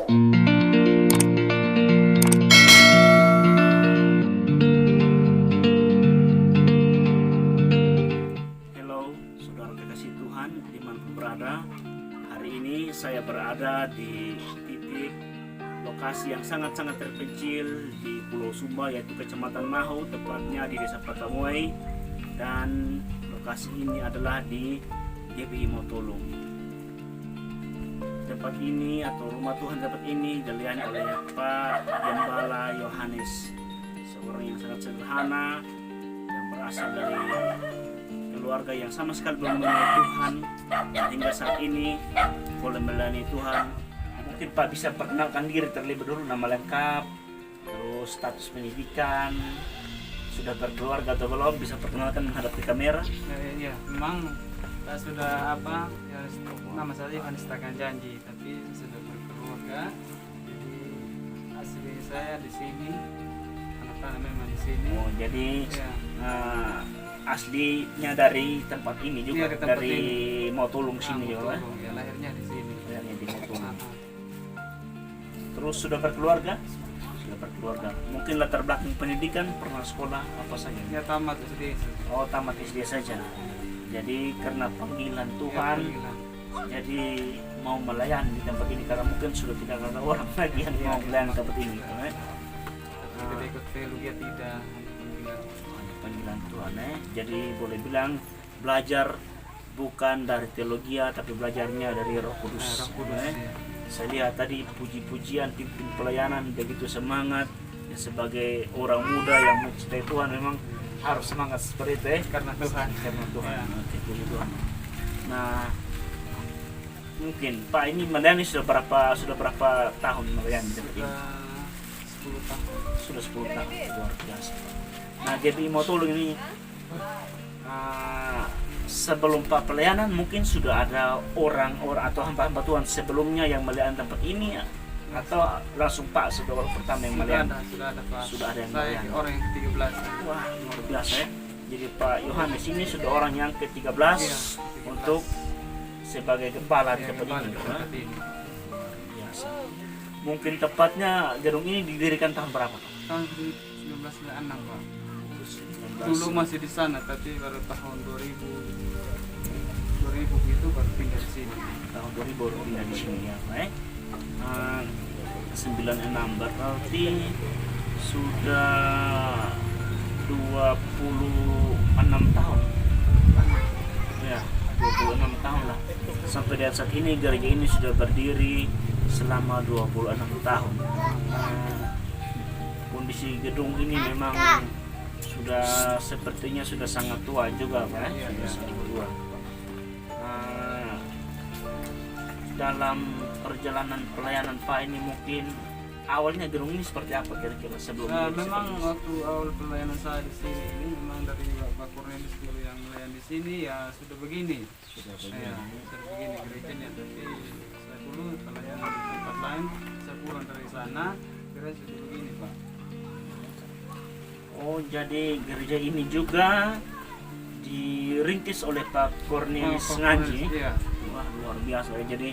Halo, saudara kekasih Tuhan dimanapun berada. Hari ini saya berada di titik lokasi yang sangat-sangat terpencil di Pulau Sumba, yaitu Kecamatan Mahu, tepatnya di Desa Patamuai. Dan lokasi ini adalah di GBI Motolong. Tempat ini atau rumah Tuhan tempat ini dilayani oleh Pak Gembala Yohanes, seorang yang sangat sederhana yang berasal dari keluarga yang sama sekali belum mengenal Tuhan hingga saat ini boleh melayani Tuhan. Mungkin Pak bisa perkenalkan diri terlebih dulu, nama lengkap, terus status pendidikan, sudah berkeluarga atau belum, bisa perkenalkan menghadap ke kamera. Ya, memang saya sudah ya, nama saya Yohanes Takkan Janji, tapi saya sudah berkeluarga. Jadi asli saya di sini, anak-anak memang di sini. Oh, jadi Ya. Aslinya dari tempat ini juga, Iya, tempat dari ini. Motolong sini juga. Motolong, ya lahirnya di sini. Lahirnya di Motolong. Ah, Terus sudah berkeluarga? Sudah berkeluarga. Mungkin latar belakang pendidikan, pernah sekolah apa saja? ya tamat SD. Oh, tamat SD saja. Jadi karena panggilan Tuhan, jadi mau melayani di tempat ini karena mungkin sudah tidak ada orang lagi yang mau melayani tempat ini. Tapi kita ikut teologi tidak hanya panggilan. Panggilan Tuhan, jadi boleh bilang belajar bukan dari teologi tapi belajarnya dari Roh Kudus. Roh Kudus, ya. Saya lihat tadi puji-pujian, pimpin pelayanan begitu semangat ya, sebagai orang muda yang mencintai Tuhan memang harus semangat seperti itu Karena Tuhan. karena Tuhan. Ya. Oke, puji Tuhan. Nah, mungkin Pak ini melayani sudah berapa tahun melayani seperti ini? Sudah 10 tahun. Sudah 10 tahun, luar biasa. Nah, GBI Motolong ini sebelum Pak pelayanan mungkin sudah ada orang-orang atau hamba-hamba Tuhan sebelumnya yang melayani tempat ini atau langsung Pak sudah orang pertama yang melayani? Sudah ada Pak. Sudah ada yang Saya melayani. orang yang ke-13. Wah, luar biasa ya. Jadi Pak Yohanes ini sudah orang yang ke-13 Iya, untuk sebagai gembala di Ya, tempat kembali ini. ke tempat ini. Luar biasa. Mungkin tepatnya gedung ini didirikan tahun berapa Pak? Tahun 1996 Pak. 19. Dulu masih di sana, tapi baru tahun 2000 gitu baru pindah di sini. Tahun 2000 baru pindah di sini ya Pak. 96 berarti sudah 26 tahun ya, 26 tahun lah sampai di saat ini gereja ini sudah berdiri selama 26 tahun. Kondisi gedung ini memang sudah sepertinya sudah sangat tua juga Pak. Iya, Sudah iya. sangat tua. Dalam perjalanan pelayanan Pak ini mungkin awalnya gedung ini seperti apa kira-kira sebelumnya? Memang waktu awal pelayanan saya di sini ini memang dari Bapak Cornelis dulu yang melayani di sini ya sudah begini. Sudah Ya, sudah begini gerejanya, tapi saya dulu pelayanan di tempat lain, saya pulang dari sana, kira sudah begini Pak. Oh, jadi gereja ini juga dirintis oleh Pak Cornelis Pak Ngaji. Cornelis, iya. Wah, luar biasa ya. Jadi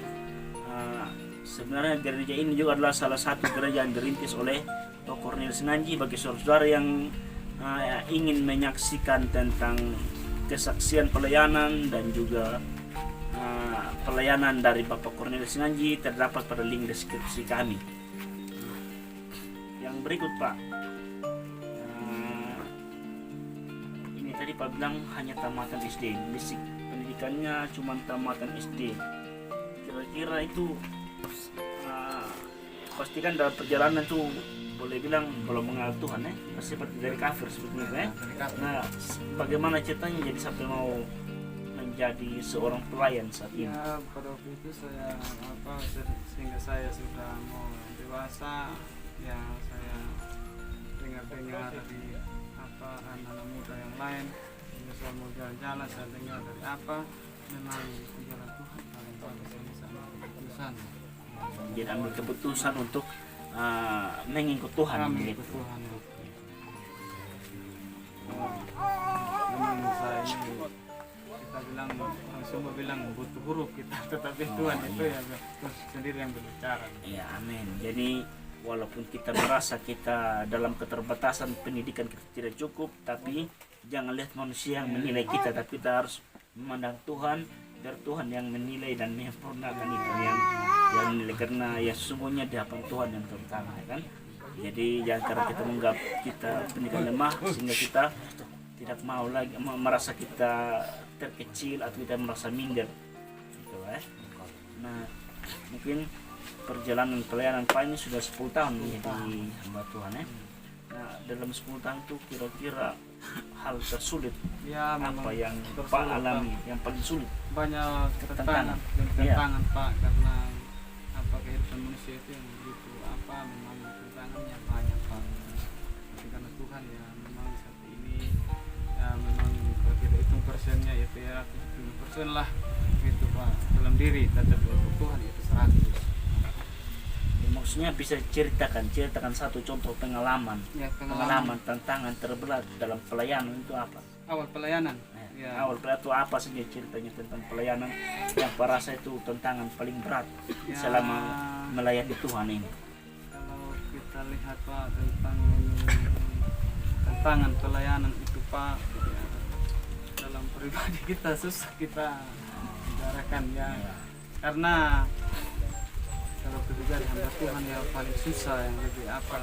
sebenarnya gereja ini juga adalah salah satu gereja yang dirintis oleh Pak Cornelis Ngaji. Bagi saudara yang ingin menyaksikan tentang kesaksian pelayanan dan juga pelayanan dari Bapak Cornelis Ngaji terdapat pada link deskripsi kami. Yang berikut Pak, ini tadi Pak bilang hanya tamatan SD, basic pendidikannya cuma tamatan SD. Kira-kira itu pastikan dalam perjalanan tuh boleh bilang belum mengenal Tuhan ya, seperti dari kafir seperti itu ya. Nah, bagaimana ceritanya jadi sampai mau menjadi seorang pelayan saat ini? Ya, pada waktu itu saya sehingga saya sudah mau dewasa, ya saya dengar dari anak-anak muda yang lain, sehingga saya mau jalan-jalan, saya dengar dari memang jalan Tuhan paling bagus ini sama keputusan. Jadi ambil keputusan untuk mengikut Tuhan. Mengikut gitu. Tuhan. Memang saya ini kita bilang semua bilang butuh huruf kita, tetapi Tuhan itu iya. yang sendiri yang berbicara. Ya, amin. Jadi walaupun kita merasa kita dalam keterbatasan pendidikan kita tidak cukup, tapi jangan lihat manusia yang menilai kita, tapi kita harus memandang Tuhan, biar Tuhan yang menilai dan menyempurnakan itu yang menilai, karena ya sesungguhnya di hadapan Tuhan yang terutama, ya kan. Jadi jangan karena kita menganggap kita pendidikan lemah sehingga kita tidak mau lagi merasa kita terkecil atau kita merasa minder gitu, Nah, mungkin perjalanan pelayanan Pak ini sudah 10 tahun menjadi hamba Tuhan, ya. Nah, dalam 10 tahun itu kira-kira hal tersulit Ya, apa yang tersulit, Pak alami, yang paling sulit? banyak Tantangan. tantangan dan tantangan Pak, karena apa kehidupan manusia itu yang begitu apa memang tantangannya banyak Pak. Tapi karena Tuhan ya memang saat ini ya memang kalau kita hitung persennya itu ya 70% lah gitu Pak dalam diri, tetapi untuk Tuhan itu 100. Ya, maksudnya bisa ceritakan satu contoh pengalaman Ya, tantangan terberat dalam pelayanan itu apa? awal pelayanan. Nah, Ya. awal pelayanan itu apa saja ceritanya tentang pelayanan yang Pak rasa itu tantangan paling berat Ya. selama melayani Tuhan ini? Kalau kita lihat Pak tentang tantangan pelayanan itu Pak, ya, dalam pribadi kita susah kita bicarakan ya, karena kalau kita jadi hamba Tuhan ya paling susah, yang lebih apa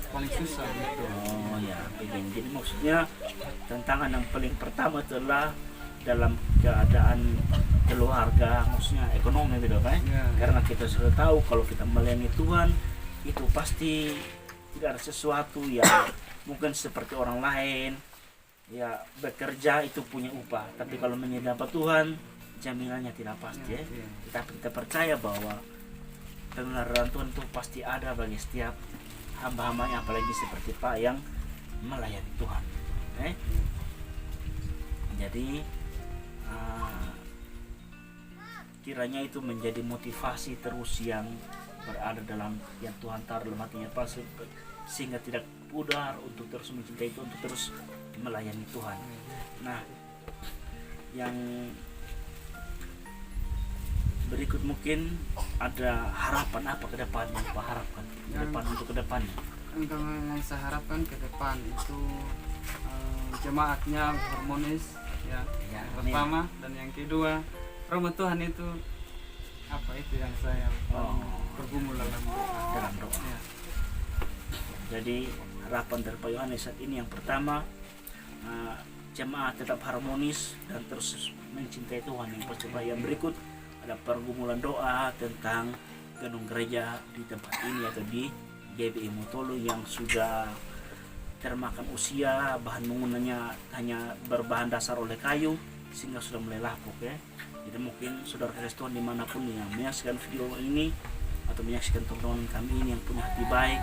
paling susah gitu. Oh ya, begini. Jadi maksudnya tantangan yang paling pertama adalah dalam keadaan keluarga, maksudnya ekonomi gitu kan? Ya. Karena kita sudah tahu kalau kita melayani Tuhan itu pasti tidak ada sesuatu yang mungkin seperti orang lain ya bekerja itu punya upah, tapi kalau menyembah Tuhan jaminannya tidak pasti, ya. Ya. Tetapi kita percaya bahwa kebenaran Tuhan itu pasti ada bagi setiap hamba-hambanya, apalagi seperti Pak yang melayani Tuhan. Jadi kiranya itu menjadi motivasi terus yang berada dalam yang Tuhan taruh dalam hatinya Pak, sehingga tidak pudar untuk terus mencintai itu, untuk terus melayani Tuhan. Nah, yang berikut mungkin ada harapan apa ke depan yang Pak harapkan ke depan, untuk ke depannya? Yang saya harapkan ke depan itu jemaatnya harmonis ya, Ya, yang pertama, dan yang kedua rumah Tuhan itu apa itu yang saya bergumul dalam doa. ya. Jadi harapan dari Pak Yohanes saat ini yang pertama, jemaat tetap harmonis dan terus mencintai Tuhan. Yang pertama, yang berikut ada pergumulan doa tentang gedung gereja di tempat ini atau di GBI Motolo yang sudah termakan usia, bahan bangunannya hanya berbahan dasar oleh kayu sehingga sudah mulai lapuk, ya. Jadi mungkin saudara Tuhan dimanapun yang menyaksikan video ini atau menyaksikan tontonan kami ini yang punya hati baik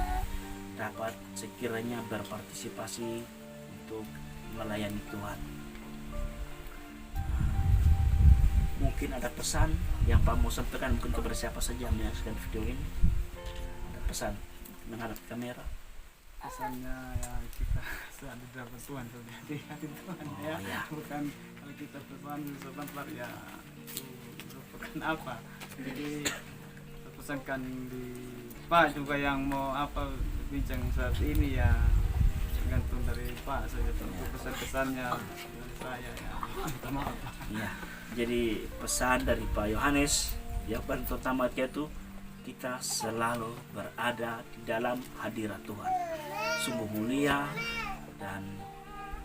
dapat sekiranya berpartisipasi untuk melayani Tuhan. Mungkin ada pesan yang Pak mau sampaikan mungkin kepada siapa saja yang menyaksikan video ini. Ada pesan menghadap kamera. Pesannya ya kita selalu dapat Tuhan, sudah di hati Tuhan ya. ya. Bukan kalau kita pesan sebentar ya itu merupakan apa. Jadi saya pesankan di Pak juga yang mau apa bincang saat ini ya tergantung dari Pak saja untuk pesan-pesannya dari saya ya. Minta maaf. Ya. Jadi pesan dari Pak Yohanes yang paling pertama yaitu kita selalu berada di dalam hadirat Tuhan. Sungguh mulia, dan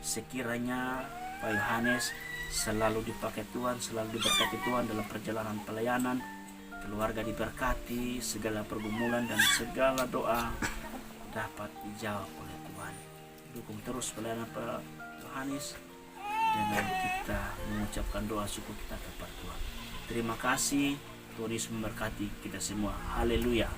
sekiranya Pak Yohanes selalu dipakai Tuhan, selalu diberkati Tuhan dalam perjalanan pelayanan, keluarga diberkati, segala pergumulan dan segala doa dapat dijawab oleh Tuhan. Dukung terus pelayanan Pak Yohanes dengan kita mengucapkan doa syukur kita kepada Tuhan. Terima kasih, Tuhan Yesus memberkati kita semua. Haleluya.